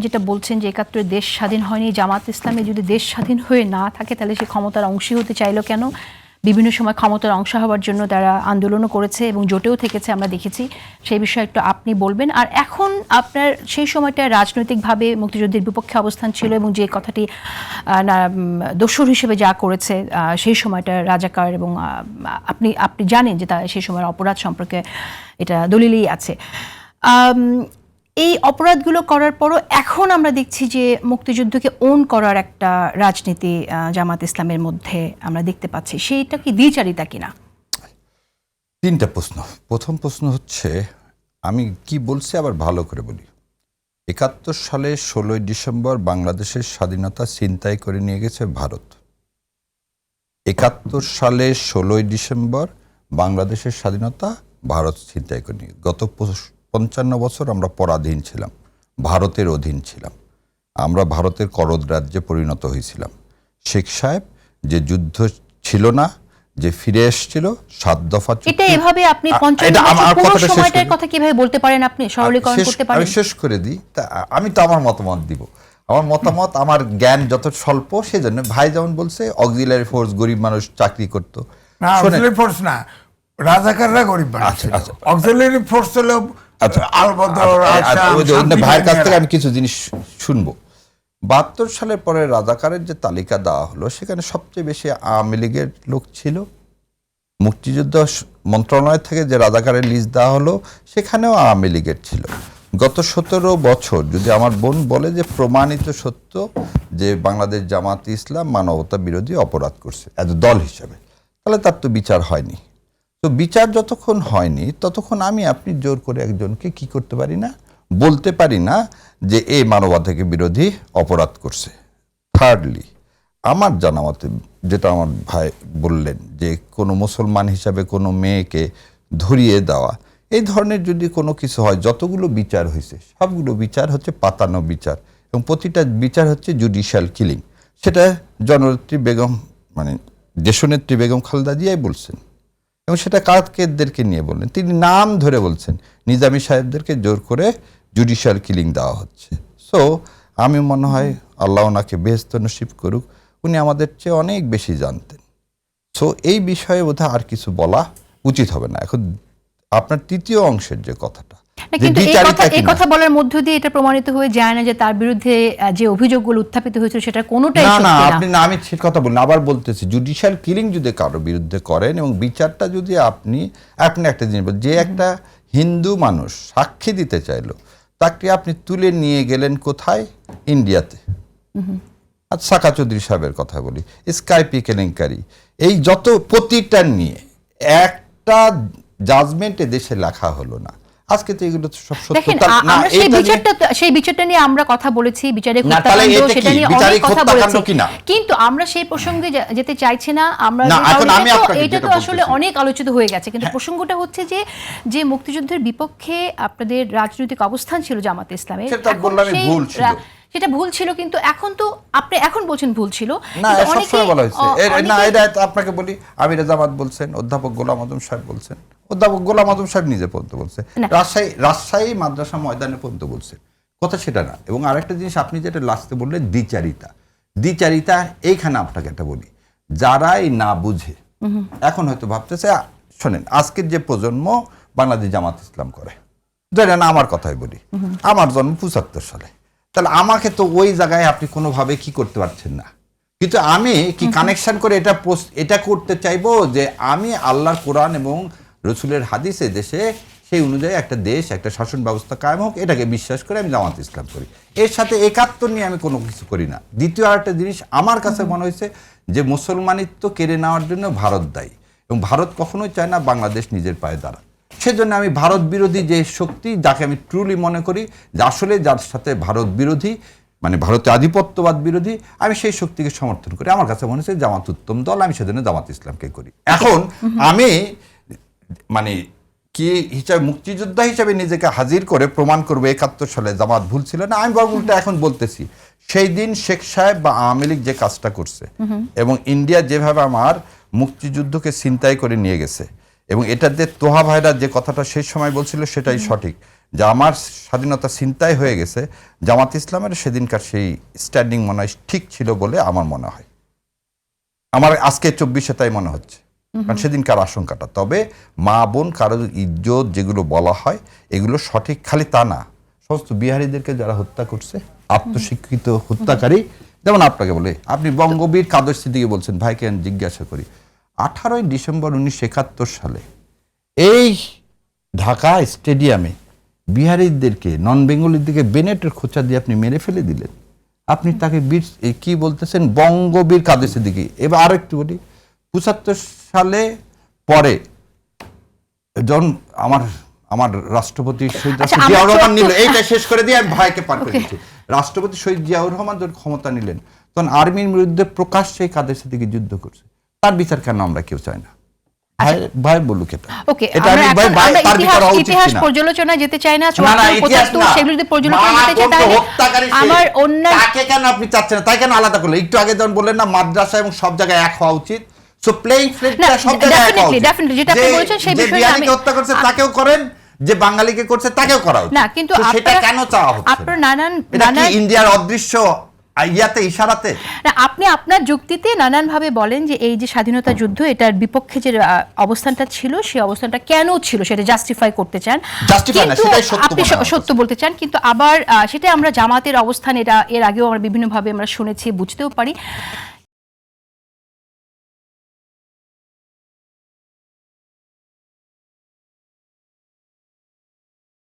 যেটা বলছেন যে ৭১ দেশ স্বাধীন হয়নি, জামাত ইসলামী যদি দেশ স্বাধীন হয়ে না থাকে তাহলে সে ক্ষমতার অংশী হতে চাইলো কেন? বিভিন্ন সময় ক্ষমতার অংশ হওয়ার জন্য তারা আন্দোলনও করেছে এবং জোটেও থেকেছে, আমরা দেখেছি। সেই বিষয়ে একটু আপনি বলবেন। আর এখন আপনার সেই সময়টা রাজনৈতিকভাবে মুক্তিযুদ্ধের বিপক্ষে অবস্থান ছিল এবং যে কথাটি দোসর হিসেবে যা করেছে সেই সময়টা রাজাকার, এবং আপনি জানেন যে সেই সময়ের অপরাধ সম্পর্কে এটা দলিলেই আছে। এই অপরাধগুলো করার পরও এখন আমরা দেখছি যে মুক্তিযুদ্ধকে ওন করার একটা রাজনীতি জামাত ইসলামের মধ্যে আমরা দেখতে পাচ্ছি। সেইটা কি দ্বিচারিতা কিনা? তিনটা প্রশ্ন। প্রথম প্রশ্ন হচ্ছে, আমি কি বলছি আবার ভালো করে বলি। ৭১ সালে ১৬ই ডিসেম্বর বাংলাদেশের স্বাধীনতা ছিনতাই করে নিয়ে গেছে ভারত। ৭১ সালে ১৬ই ডিসেম্বর বাংলাদেশের স্বাধীনতা ভারত ছিনতাই করে নিয়ে। গত ৫৫ বছর আমরা পরাধীন ছিলাম, ভারতের অধীন ছিলাম। আমরা ভারতের করদ রাজ্যে পরিণত হয়েছিলাম। শেখ সাহেব যে যুদ্ধ ছিল না, যে ফিরে এসেছিল ৭ দফা চুক্তি। এটা এভাবে আপনি ৫৫ বছর পুরো সময়টার কথা কিভাবে বলতে পারেন? আপনি সরলীকরণ করতে পারেন? আমি শেষ করে দিই। আমি তো আমার মতামত দিব। আমার মতামত, আমার জ্ঞান যত স্বল্প, সেজন্য ভাই যেমন বলছে অক্সিলারি ফোর্স, গরিব মানুষ চাকরি করতো। না, অক্সিলারি ফোর্স না, রাজাকাররা গরিব মানুষ ছিল। অক্সিলারি ফোর্স হলো ভাইয়ের কাছ থেকে আমি কিছু জিনিস শুনবো। ৭২ সালের পরে রাজাকারের যে তালিকা দেওয়া হলো, সেখানে সবচেয়ে বেশি আওয়ামী লীগের লোক ছিল। মুক্তিযুদ্ধ মন্ত্রণালয় থেকে যে রাজাকারের লিস্ট দেওয়া হলো, সেখানেও আওয়ামী লীগের ছিল। গত ১৭ বছর যদি আমার বোন বলে যে প্রমাণিত সত্য যে বাংলাদেশ জামাত ইসলাম মানবতা বিরোধী অপরাধ করছে এজ দল হিসাবে, তাহলে তার তো বিচার হয়নি। তো বিচার যতক্ষণ হয়নি ততক্ষণ আমি আপনি জোর করে একজনকে কি করতে পারি না, বলতে পারি না যে এই মানবতা বিরোধী অপরাধ করছে। থার্ডলি, আমার জানা মতে যেটা আমার ভাই বললেন যে কোনো মুসলমান হিসাবে কোনো মেয়েকে ধরিয়ে দেওয়া, এই ধরনের যদি কোনো কিছু হয়, যতগুলো বিচার হয়েছে সবগুলো বিচার হচ্ছে পাতানো বিচার, এবং প্রতিটা বিচার হচ্ছে জুডিশিয়াল কিলিং। সেটা জননেত্রী বেগম, মানে দেশনেত্রী বেগম খালেদা জিয়াই বলছেন, এবং সেটা কাদেরকে নিয়ে বললেন, তিনি নাম ধরে বলছেন নিজামী সাহেবদেরকে জোর করে জুডিশিয়াল কিলিং দেওয়া হচ্ছে। সো আমি মনে হয় আল্লাহ ওনাকে বেহেশত নসিব করুক, উনি আমাদের চেয়ে অনেক বেশি জানতেন। সো এই বিষয়ে বোধহয় আর কিছু বলা উচিত হবে না। এখন আপনার তৃতীয় অংশের যে কথাটা, কিন্তু এই কথা বলার মধ্য দিয়ে এটা প্রমাণিত হয়ে যায় না যে তার বিরুদ্ধে যে অভিযোগগুলো উত্থাপিত হয়েছিল সেটা কোনোটাই সত্যি না। আপনি না, আমি ঠিক কথা বললাম, আবার বলতেছি, জুডিশিয়াল কিলিং যদি কারো বিরুদ্ধে করেন এবং বিচারটা যদি আপনি একটা জিনিস, যে একটা হিন্দু মানুষ সাক্ষী দিতে চাইলো, তাকে আপনি তুলে নিয়ে গেলেন কোথায়? ইন্ডিয়াতে। আর সাকা চৌধুরী সাহেবের কথা বলি, স্কাইপি কেলেঙ্কারি, এই যত প্রতিটা নিয়ে একটা জাজমেন্টে দেশে লেখা হলো না। আজকে তো এগুলো সব সত্য। সেই বিচারটা নিয়ে আমরা কথা বলেছি, বিচারিক হত্যাকাণ্ড, সেটা নিয়ে অনেক কথা বলেছি, কিন্তু আমরা সেই প্রসঙ্গে যেতে চাইছি না। আমরা এটা তো আসলে অনেক আলোচিত হয়ে গেছে, কিন্তু প্রসঙ্গটা হচ্ছে যে মুক্তিযুদ্ধের বিপক্ষে আপনাদের রাজনৈতিক অবস্থান ছিল জামাত ইসলামের, সেটা ভুল ছিল, কিন্তু এখন তো আপনি এখন বলছেন ভুল ছিল না, সবসময় বলা হয়েছে না। এটা আপনাকে বলি, আমির জামাত বলছেন, অধ্যাপক গোলাম আজম সাহেব বলছেন, অধ্যাপক গোলাম আজম সাহেব নিজে পর্যন্ত বলছে, রাজশাহী মাদ্রাসা ময়দানে পর্যন্ত বলছে, কথা সেটা না। এবং আরেকটা জিনিস আপনি যেটা লাস্টে বললেন, দ্বিচারিতা, এইখানে আপনাকে একটা বলি, যারাই না বুঝে এখন হয়তো ভাবতেছে, শোনেন, আজকের যে প্রজন্ম বাংলাদেশ জামাত ইসলাম করে, ধরেন আমার কথাই বলি, আমার জন্ম ৭৫ সালে, তাহলে আমাকে তো ওই জায়গায় আপনি কোনোভাবে কি করতে পারছেন না। কিন্তু আমি কি কানেকশন করে এটা করতে চাইবো যে আমি আল্লাহর কোরআন এবং রসুলের হাদিসে দেশে সেই অনুযায়ী একটা দেশ, একটা শাসন ব্যবস্থা কায়েম হোক, এটাকে বিশ্বাস করে আমি জামাত ইসলাম করি। এর সাথে ৭১ নিয়ে আমি কোনো কিছু করি না। দ্বিতীয় আরেকটা জিনিস আমার কাছে মনে হয়েছে যে মুসলমানিত্ব কেড়ে নেওয়ার জন্য ভারত দায়ী, এবং ভারত কখনোই চায় না বাংলাদেশ নিজের পায়ে দাঁড়ায়। সেজন্য আমি ভারত বিরোধী যে শক্তি, যাকে আমি ট্রুলি মনে করি যে আসলে যার সাথে ভারত বিরোধী, মানে ভারতীয় আধিপত্যবাদ বিরোধী, আমি সেই শক্তিকে সমর্থন করি। আমার কাছে মনে হচ্ছে জামাত উত্তম দল, আমি সেজন্য জামাত ইসলামকে করি। এখন আমি মানে কি হিসাবে, মুক্তিযোদ্ধা হিসাবে নিজেকে হাজির করে প্রমাণ করবো ৭১ সালে জামাত ভুল ছিল না, আমি উল্টা এখন বলতেছি, সেই দিন শেখ সাহেব বা আওয়ামী লীগ যে কাজটা করছে এবং ইন্ডিয়া যেভাবে আমার মুক্তিযুদ্ধকে ছিনতাই করে নিয়ে গেছে, এবং এটাতে তোহা ভাইরা যে কথাটা সেই সময় বলছিল সেটাই সঠিক, যে আমার স্বাধীনতা ছিনতাই হয়ে গেছে, জামাত ইসলামের সেদিনকার সেই স্ট্যান্ডিং মনে হয় ঠিক ছিল বলে আমার মনে হয়। আমার আজকে 24-এ তাই মনে হচ্ছে, কারণ সেদিনকার আশঙ্কাটা। তবে মা বোন কারো ইজ্জত যেগুলো বলা হয় এগুলো সঠিক খালি তা না, সমস্ত বিহারীদেরকে যারা হত্যা করছে, আত্মস্বীকৃত হত্যাকারী, যেমন আপনাকে বলে আপনি বঙ্গবীর কাদের স্মৃতিকে বলছেন, ভাইকে আমি জিজ্ঞাসা করি 18ই ডিসেম্বর 1971 সালে এই ঢাকা স্টেডিয়ামে বিহারীদেরকে, নন বেঙ্গলিদেরকে বেনেটের খোঁচা দিয়ে আপনি মেরে ফেলে দিলেন। আপনি তাকে বীর কি বলতেছেন, বঙ্গবীর কাদের স্মৃতিকে। এবার আরেকটু বলি, 75 সালে পরে যখন আমার রাষ্ট্রপতি শহীদ রাষ্ট্রপতি জিয়াউর রহমান নিল, এইটা শেষ করে দিয়ে আমি ভাইকে পার করে দিচ্ছি। রাষ্ট্রপতি শহীদ জিয়াউর রহমান যখন ক্ষমতা নিলেন তখন আর্মির বিরুদ্ধে প্রকাশ্যে কাদের সাথে যুদ্ধ করছে, তার বিচার কেন আমরা কেউ চাই না? ভাই বলুক এটা। ওকে, এটা আমরা ভাই এখন ভাই আমরা তার বিচার হওয়া উচিত ইতিহাস কিনা? পর্যালোচনায় যেতে চাই না, না, না, 74, ইতিহাস 75 না। সেগুলো যদি পর্যালোচনা মা করতে চাই বোন তো তাহলে হত্যাকারী সে। আমার অন্য তাকে কেন আপনি চাচ্ছেন না, তাই কেন আলাদা করলেন? একটু আগে যখন বললেন না মাদ্রাসা এবং সব জায়গায় এক হওয়া উচিত, সো প্লেইং ফিল্ডটা না, সব জায়গায় এক হওয়া definitely, উচিত। definitely, যেটা আপনি বলেছেন সেই যে বিষয়ে বিহারীকে আমি- হত্যা করছে তাকেও করেন, যে বাঙালিকে করছে তাকেও করা উচিত। না, কিন্তু তো সেটা আপনারা- কেন চাওয়া হচ্ছে আপনার না? এটা কি নানান ইন্ডিয়ার অদৃশ্য ইয়াতে ইশারাতে? না, আপনি আপনার যুক্তিতে নানানভাবে বলেন যে এই যে স্বাধীনতা যুদ্ধ, এটার বিপক্ষে যে অবস্থানটা ছিল, সেই অবস্থানটা কেন ছিল সেটা জাস্টিফাই করতে চান, Justify না, কিন্তু সেটাই সত্য আপনি মনে হয়। সত্য বলতে চান, কিন্তু আবার সেটা আমরা জামাতের অবস্থান, এটা এর আগেও আমরা বিভিন্নভাবে আমরা শুনেছি, বুঝতেও পারি।